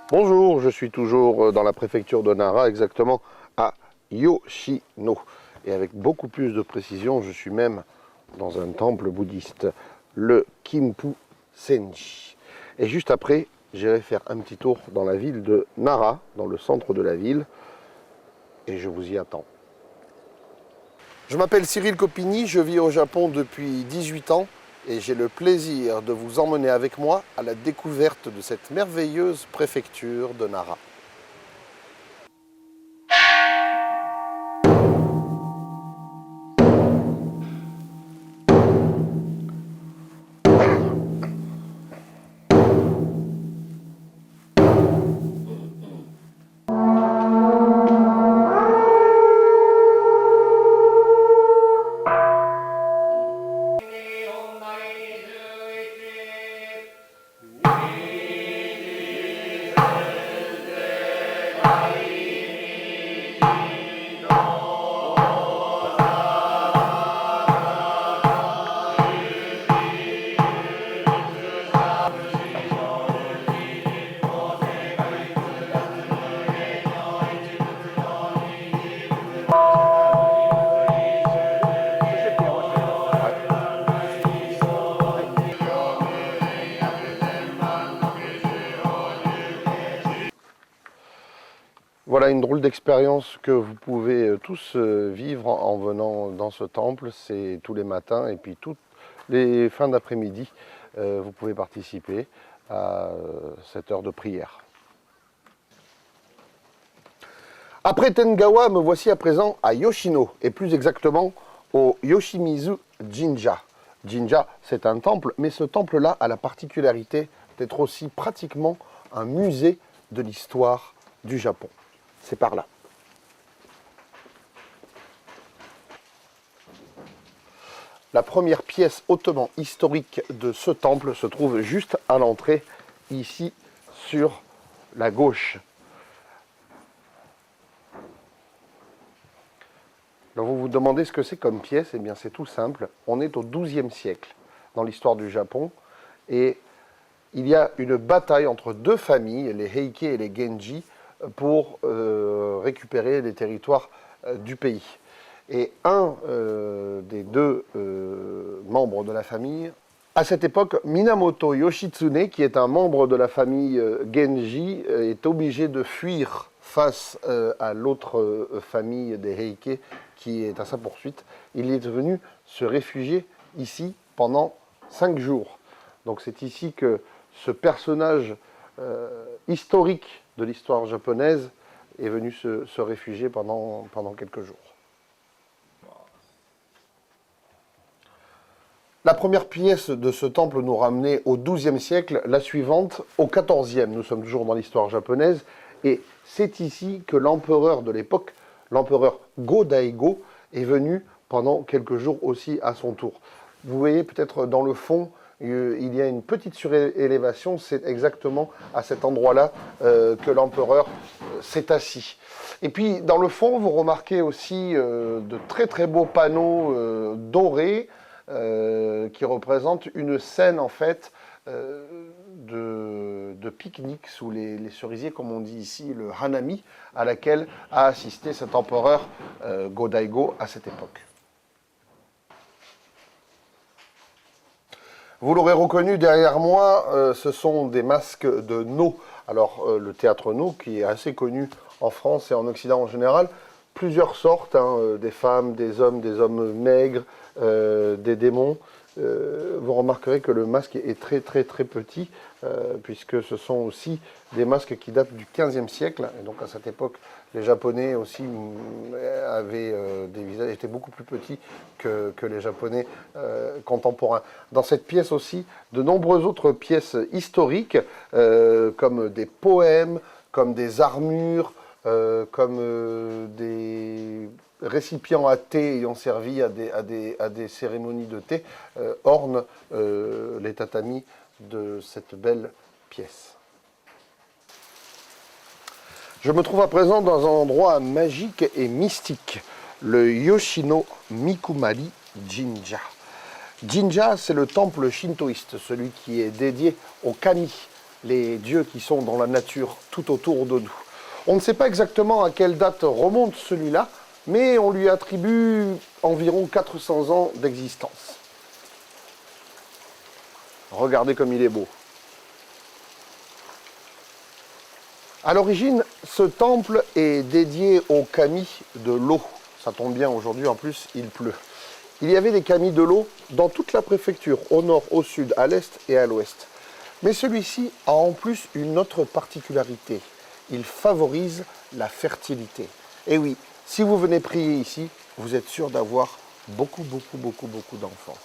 Bonjour, je suis toujours dans la préfecture de Nara, exactement à Yoshino. Et avec beaucoup plus de précision, je suis même dans un temple bouddhiste, le Kimpu Senji. Et juste après, j'irai faire un petit tour dans la ville de Nara, dans le centre de la ville, et je vous y attends. Je m'appelle Cyril Copini, je vis au Japon depuis 18 ans et j'ai le plaisir de vous emmener avec moi à la découverte de cette merveilleuse préfecture de Nara. Voilà une drôle d'expérience que vous pouvez tous vivre en venant dans ce temple. C'est tous les matins et puis toutes les fins d'après-midi, vous pouvez participer à cette heure de prière. Après Tengawa, me voici à présent à Yoshino, et plus exactement au Yoshimizu Jinja. Jinja, c'est un temple, mais ce temple-là a la particularité d'être aussi pratiquement un musée de l'histoire du Japon. C'est par là. La première pièce hautement historique de ce temple se trouve juste à l'entrée, ici sur la gauche. Alors vous vous demandez ce que c'est comme pièce? Eh bien c'est tout simple. On est au XIIe siècle dans l'histoire du Japon et il y a une bataille entre deux familles, les Heike et les Genji, pour récupérer les territoires du pays. Et un des deux membres de la famille, à cette époque, Minamoto Yoshitsune, qui est un membre de la famille Genji, est obligé de fuir face à l'autre famille des Heike qui est à sa poursuite. Il est venu se réfugier ici pendant 5 jours. Donc c'est ici que ce personnage historique de l'histoire japonaise est venu se réfugier pendant quelques jours. La première pièce de ce temple nous ramenait au XIIe siècle, la suivante au XIVe. Nous sommes toujours dans l'histoire japonaise et c'est ici que l'empereur de l'époque, l'empereur Go-Daigo, est venu pendant quelques jours aussi à son tour. Vous voyez peut-être dans le fond, il y a une petite surélévation, c'est exactement à cet endroit-là que l'empereur s'est assis. Et puis dans le fond, vous remarquez aussi de très très beaux panneaux dorés qui représentent une scène en fait de pique-nique sous les cerisiers, comme on dit ici, le hanami, à laquelle a assisté cet empereur Go-Daigo à cette époque. Vous l'aurez reconnu derrière moi, ce sont des masques de No. Alors le théâtre No, qui est assez connu en France et en Occident en général, plusieurs sortes, des femmes, des hommes maigres, des démons. Vous remarquerez que le masque est très très très petit, puisque ce sont aussi des masques qui datent du XVe siècle. Et donc à cette époque, les Japonais aussi avaient des visages, étaient beaucoup plus petits que les Japonais contemporains. Dans cette pièce aussi, de nombreuses autres pièces historiques, comme des poèmes, comme des armures, comme des récipients à thé ayant servi à des cérémonies de thé, ornent les tatamis de cette belle pièce. Je me trouve à présent dans un endroit magique et mystique, le Yoshino Mikumari Jinja. Jinja, c'est le temple shintoïste, celui qui est dédié au kami, les dieux qui sont dans la nature tout autour de nous. On ne sait pas exactement à quelle date remonte celui-là, mais on lui attribue environ 400 ans d'existence. Regardez comme il est beau. À l'origine, ce temple est dédié aux kami de l'eau. Ça tombe bien, aujourd'hui en plus, il pleut. Il y avait des kami de l'eau dans toute la préfecture, au nord, au sud, à l'est et à l'ouest. Mais celui-ci a en plus une autre particularité. Il favorise la fertilité. Et oui, si vous venez prier ici, vous êtes sûr d'avoir beaucoup d'enfants.